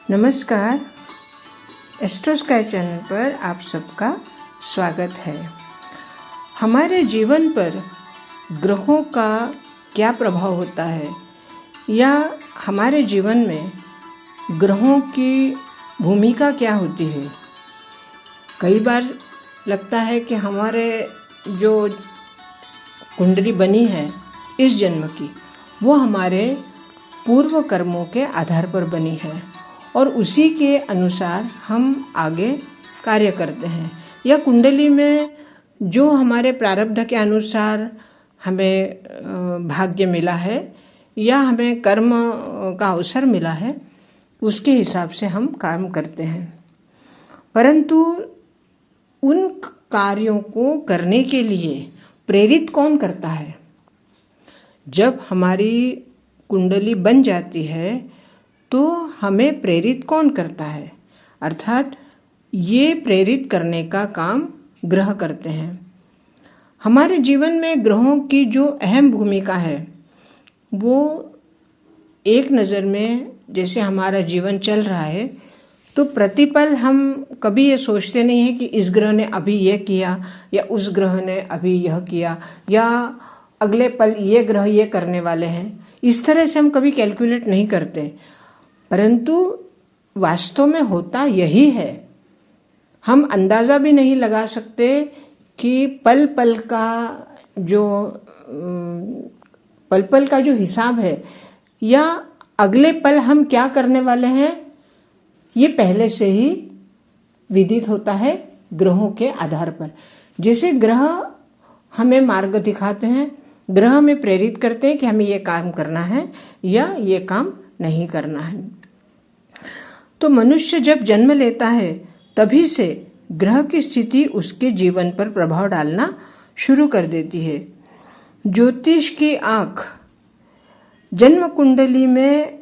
नमस्कार। Astro sky channel पर आप सबका स्वागत है। हमारे जीवन पर ग्रहों का क्या प्रभाव होता है या हमारे जीवन में ग्रहों की भूमिका क्या होती है। कई बार लगता है कि हमारे जो कुंडली बनी है इस जन्म की, वो हमारे पूर्व कर्मों के आधार पर बनी है और उसी के अनुसार हम आगे कार्य करते हैं। या कुंडली में जो हमारे प्रारब्ध के अनुसार हमें भाग्य मिला है या हमें कर्म का अवसर मिला है, उसके हिसाब से हम काम करते हैं। परंतु उन कार्यों को करने के लिए प्रेरित कौन करता है? जब हमारी कुंडली बन जाती है तो हमें प्रेरित कौन करता है? अर्थात ये प्रेरित करने का काम ग्रह करते हैं। हमारे जीवन में ग्रहों की जो अहम भूमिका है, वो एक नज़र में जैसे हमारा जीवन चल रहा है तो प्रतिपल हम कभी ये सोचते नहीं हैं कि इस ग्रह ने अभी ये किया या उस ग्रह ने अभी यह किया या अगले पल ये ग्रह ये करने वाले हैं। इस तरह से हम कभी कैलकुलेट नहीं करते, परंतु वास्तव में होता यही है। हम अंदाज़ा भी नहीं लगा सकते कि पल पल का जो हिसाब है या अगले पल हम क्या करने वाले हैं, ये पहले से ही विदित होता है ग्रहों के आधार पर। जैसे ग्रह हमें मार्ग दिखाते हैं, ग्रह हमें प्रेरित करते हैं कि हमें ये काम करना है या ये काम नहीं करना है। तो मनुष्य जब जन्म लेता है तभी से ग्रह की स्थिति उसके जीवन पर प्रभाव डालना शुरू कर देती है। ज्योतिष की आँख जन्म कुंडली में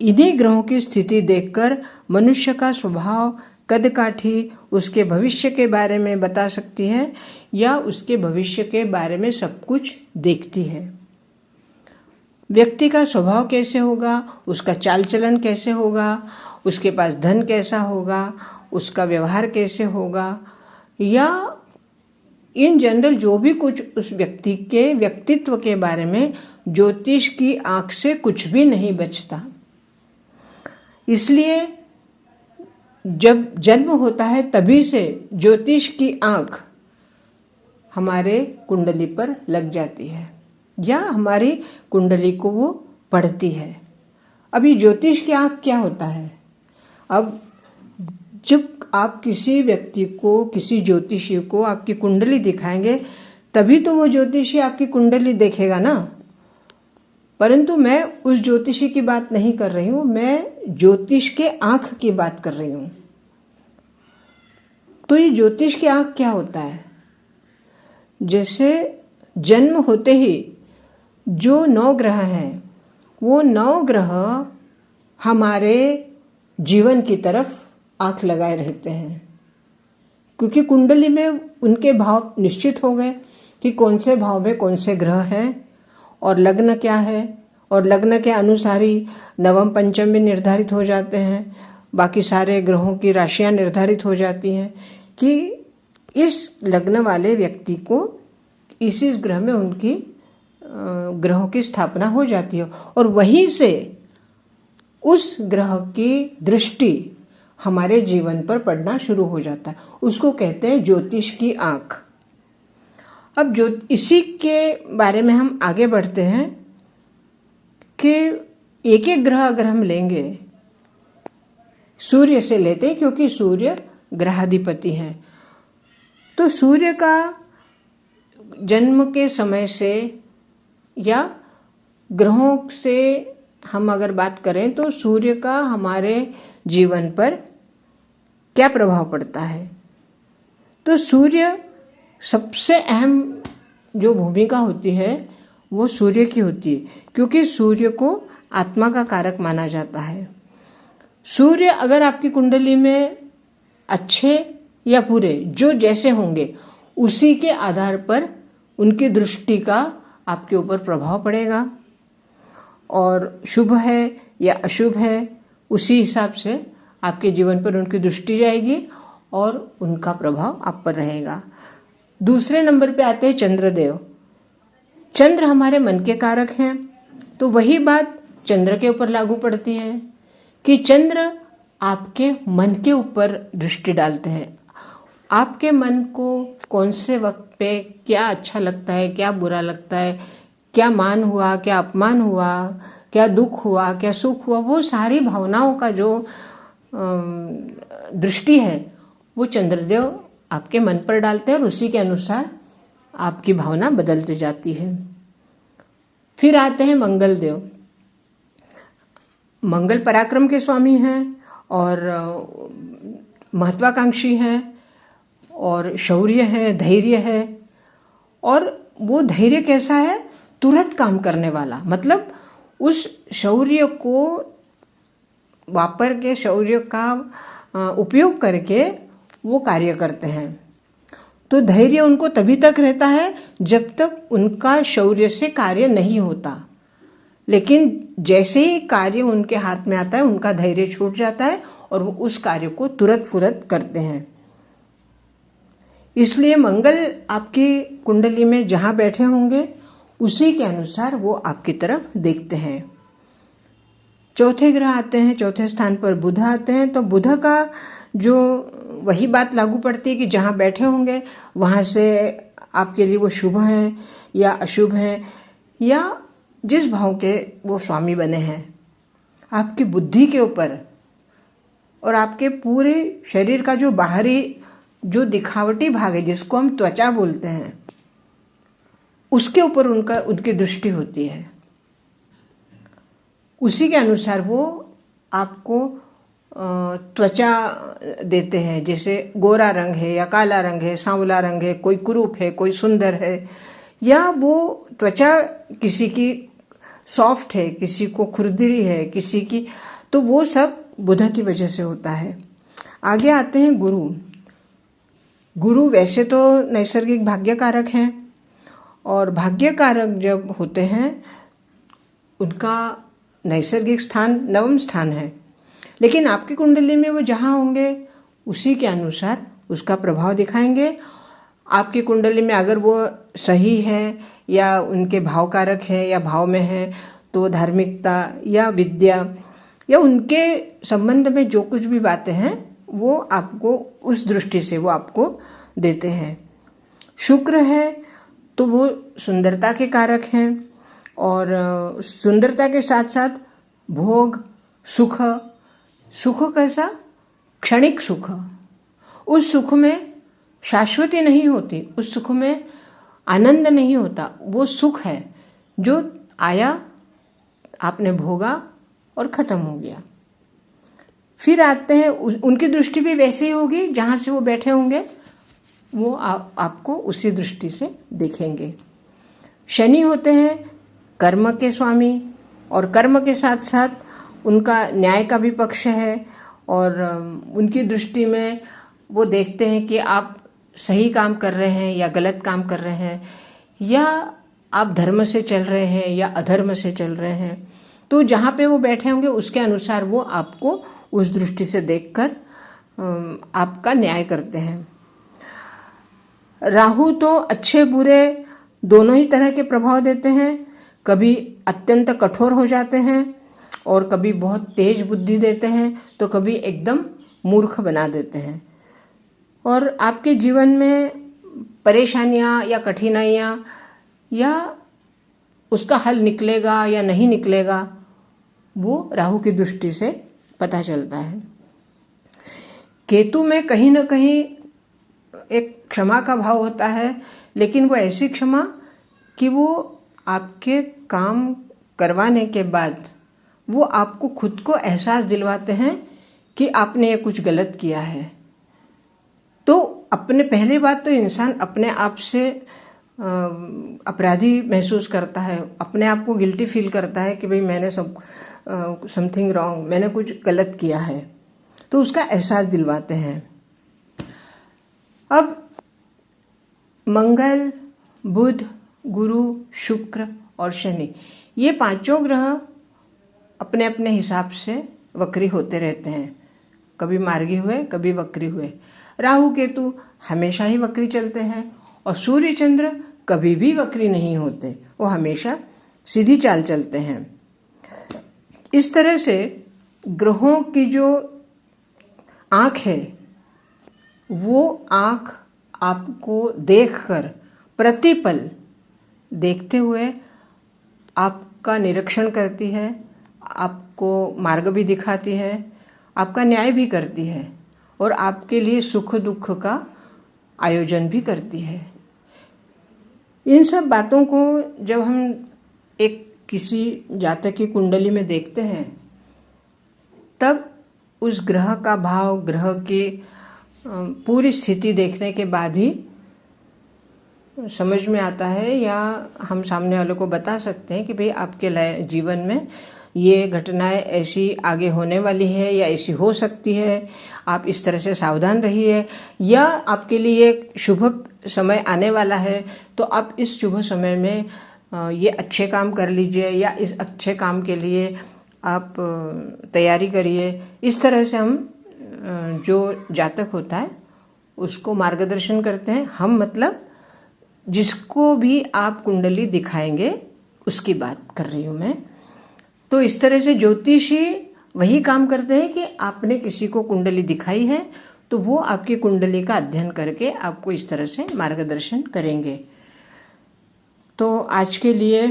इन्हीं ग्रहों की स्थिति देखकर मनुष्य का स्वभाव, कदकाठी, उसके भविष्य के बारे में बता सकती है या उसके भविष्य के बारे में सब कुछ देखती है। व्यक्ति का स्वभाव कैसे होगा, उसका चाल चलन कैसे होगा, उसके पास धन कैसा होगा, उसका व्यवहार कैसे होगा, या इन जनरल जो भी कुछ उस व्यक्ति के व्यक्तित्व के बारे में ज्योतिष की आंख से कुछ भी नहीं बचता। इसलिए जब जन्म होता है तभी से ज्योतिष की आंख हमारे कुंडली पर लग जाती है या हमारी कुंडली को वो पढ़ती है। अभी ज्योतिष की आंख क्या होता है? अब जब आप किसी व्यक्ति को, किसी ज्योतिषी को आपकी कुंडली दिखाएंगे तभी तो वो ज्योतिषी आपकी कुंडली देखेगा ना। परंतु मैं उस ज्योतिषी की बात नहीं कर रही हूँ, मैं ज्योतिष के आंख की बात कर रही हूँ। तो ये ज्योतिष की आंख क्या होता है? जैसे जन्म होते ही जो 9 ग्रह हैं, वो 9 ग्रह हमारे जीवन की तरफ आंख लगाए रहते हैं, क्योंकि कुंडली में उनके भाव निश्चित हो गए कि कौन से भाव में कौन से ग्रह हैं और लग्न क्या है, और लग्न के अनुसार ही नवम पंचम भी निर्धारित हो जाते हैं। बाकी सारे ग्रहों की राशियां निर्धारित हो जाती हैं कि इस लग्न वाले व्यक्ति को इस ग्रह में उनकी ग्रहों की स्थापना हो जाती है और वहीं से उस ग्रह की दृष्टि हमारे जीवन पर पड़ना शुरू हो जाता है। उसको कहते हैं ज्योतिष की आंख। अब जो इसी के बारे में हम आगे बढ़ते हैं कि एक एक ग्रह अगर हम लेंगे, सूर्य से लेते हैं क्योंकि सूर्य ग्रहाधिपति हैं, तो सूर्य का जन्म के समय से या ग्रहों से हम अगर बात करें तो सूर्य का हमारे जीवन पर क्या प्रभाव पड़ता है? तो सूर्य सबसे अहम जो भूमिका होती है वो सूर्य की होती है, क्योंकि सूर्य को आत्मा का कारक माना जाता है। सूर्य अगर आपकी कुंडली में अच्छे या बुरे जो जैसे होंगे, उसी के आधार पर उनकी दृष्टि का आपके ऊपर प्रभाव पड़ेगा और शुभ है या अशुभ है उसी हिसाब से आपके जीवन पर उनकी दृष्टि जाएगी और उनका प्रभाव आप पर रहेगा। दूसरे नंबर पे आते हैं चंद्रदेव। चंद्र हमारे मन के कारक हैं, तो वही बात चंद्र के ऊपर लागू पड़ती है कि चंद्र आपके मन के ऊपर दृष्टि डालते हैं। आपके मन को कौन से वक्त पे क्या अच्छा लगता है, क्या बुरा लगता है, क्या मान हुआ, क्या अपमान हुआ, क्या दुख हुआ, क्या सुख हुआ, वो सारी भावनाओं का जो दृष्टि है वो चंद्रदेव आपके मन पर डालते हैं और उसी के अनुसार आपकी भावना बदलती जाती है। फिर आते हैं मंगल देव। मंगल पराक्रम के स्वामी हैं और महत्वाकांक्षी हैं और शौर्य है, धैर्य है। और वो धैर्य कैसा है? तुरंत काम करने वाला, मतलब उस शौर्य को वापर के, शौर्य का उपयोग करके वो कार्य करते हैं। तो धैर्य उनको तभी तक रहता है जब तक उनका शौर्य से कार्य नहीं होता, लेकिन जैसे ही कार्य उनके हाथ में आता है उनका धैर्य छूट जाता है और वो उस कार्य को तुरंत फुरत करते हैं। इसलिए मंगल आपकी कुंडली में जहाँ बैठे होंगे उसी के अनुसार वो आपकी तरफ देखते हैं। चौथे ग्रह आते हैं, चौथे स्थान पर बुध आते हैं। तो बुध का जो वही बात लागू पड़ती है कि जहाँ बैठे होंगे वहाँ से आपके लिए वो शुभ हैं या अशुभ हैं, या जिस भाव के वो स्वामी बने हैं आपकी बुद्धि के ऊपर और आपके पूरे शरीर का जो बाहरी जो दिखावटी भाग है जिसको हम त्वचा बोलते हैं उसके ऊपर उनकी दृष्टि होती है। उसी के अनुसार वो आपको त्वचा देते हैं, जैसे गोरा रंग है या काला रंग है, सांवला रंग है, कोई कुरूप है, कोई सुंदर है, या वो त्वचा किसी की सॉफ्ट है, किसी को खुरदरी है, किसी की, तो वो सब बुध की वजह से होता है। आगे आते हैं गुरु। गुरु वैसे तो नैसर्गिक भाग्यकारक हैं और भाग्यकारक जब होते हैं उनका नैसर्गिक स्थान नवम स्थान है, लेकिन आपकी कुंडली में वो जहाँ होंगे उसी के अनुसार उसका प्रभाव दिखाएंगे। आपकी कुंडली में अगर वो सही है या उनके भावकारक है या भाव में है तो धार्मिकता या विद्या या उनके संबंध में जो कुछ भी बातें हैं वो आपको उस दृष्टि से वो आपको देते हैं। शुक्र है तो वो सुंदरता के कारक हैं और सुंदरता के साथ साथ भोग, सुख। सुख कैसा? क्षणिक सुख। उस सुख में शाश्वती नहीं होती, उस सुख में आनंद नहीं होता। वो सुख है जो आया, आपने भोगा और खत्म हो गया। फिर आते हैं, उनकी दृष्टि भी वैसे ही होगी, जहाँ से वो बैठे होंगे वो आपको उसी दृष्टि से देखेंगे। शनि होते हैं कर्म के स्वामी और कर्म के साथ साथ उनका न्याय का भी पक्ष है और उनकी दृष्टि में वो देखते हैं कि आप सही काम कर रहे हैं या गलत काम कर रहे हैं, या आप धर्म से चल रहे हैं या अधर्म से चल रहे हैं। तो जहाँ पे वो बैठे होंगे उसके अनुसार वो आपको उस दृष्टि से देखकर आपका न्याय करते हैं। राहु तो अच्छे बुरे दोनों ही तरह के प्रभाव देते हैं। कभी अत्यंत कठोर हो जाते हैं और कभी बहुत तेज बुद्धि देते हैं, तो कभी एकदम मूर्ख बना देते हैं। और आपके जीवन में परेशानियां या कठिनाइयां या उसका हल निकलेगा या नहीं निकलेगा वो राहु की दृष्टि से पता चलता है। केतु में कहीं ना कहीं एक क्षमा का भाव होता है, लेकिन वो ऐसी क्षमा कि वो आपके काम करवाने के बाद वो आपको खुद को एहसास दिलवाते हैं कि आपने ये कुछ गलत किया है। तो अपने पहली बात तो इंसान अपने आप से अपराधी महसूस करता है, अपने आप को गिल्टी फील करता है कि भाई मैंने समथिंग रॉन्ग, मैंने कुछ गलत किया है, तो उसका एहसास दिलवाते हैं। अब मंगल, बुध, गुरु, शुक्र और शनि, ये पांचों ग्रह अपने अपने हिसाब से वक्री होते रहते हैं। कभी मार्गी हुए, कभी वक्री हुए। राहु केतु हमेशा ही वक्री चलते हैं और सूर्य चंद्र कभी भी वक्री नहीं होते, वो हमेशा सीधी चाल चलते हैं। इस तरह से ग्रहों की जो आँख है वो आँख आपको देखकर प्रतिपल देखते हुए आपका निरीक्षण करती है, आपको मार्ग भी दिखाती है, आपका न्याय भी करती है और आपके लिए सुख दुख का आयोजन भी करती है। इन सब बातों को जब हम एक किसी जातक की कुंडली में देखते हैं तब उस ग्रह का भाव, ग्रह की पूरी स्थिति देखने के बाद ही समझ में आता है या हम सामने वालों को बता सकते हैं कि भाई आपके जीवन में ये घटनाएं ऐसी आगे होने वाली है या ऐसी हो सकती है, आप इस तरह से सावधान रहिए, या आपके लिए एक शुभ समय आने वाला है तो आप इस शुभ समय में ये अच्छे काम कर लीजिए या इस अच्छे काम के लिए आप तैयारी करिए। इस तरह से हम जो जातक होता है उसको मार्गदर्शन करते हैं। हम मतलब जिसको भी आप कुंडली दिखाएंगे उसकी बात कर रही हूँ मैं। तो इस तरह से ज्योतिषी वही काम करते हैं कि आपने किसी को कुंडली दिखाई है तो वो आपकी कुंडली का अध्ययन करके आपको इस तरह से मार्गदर्शन करेंगे। तो आज के लिए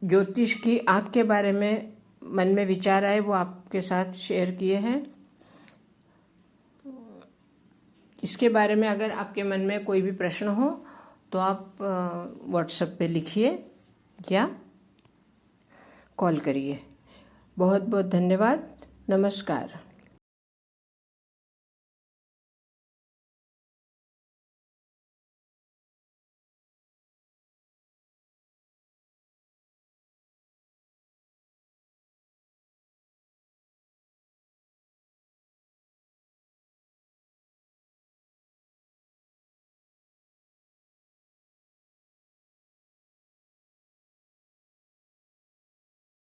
ज्योतिष की आँख के बारे में मन में विचार आए वो आपके साथ शेयर किए हैं। इसके बारे में अगर आपके मन में कोई भी प्रश्न हो तो आप व्हाट्सएप पे लिखिए या कॉल करिए। बहुत बहुत धन्यवाद। नमस्कार।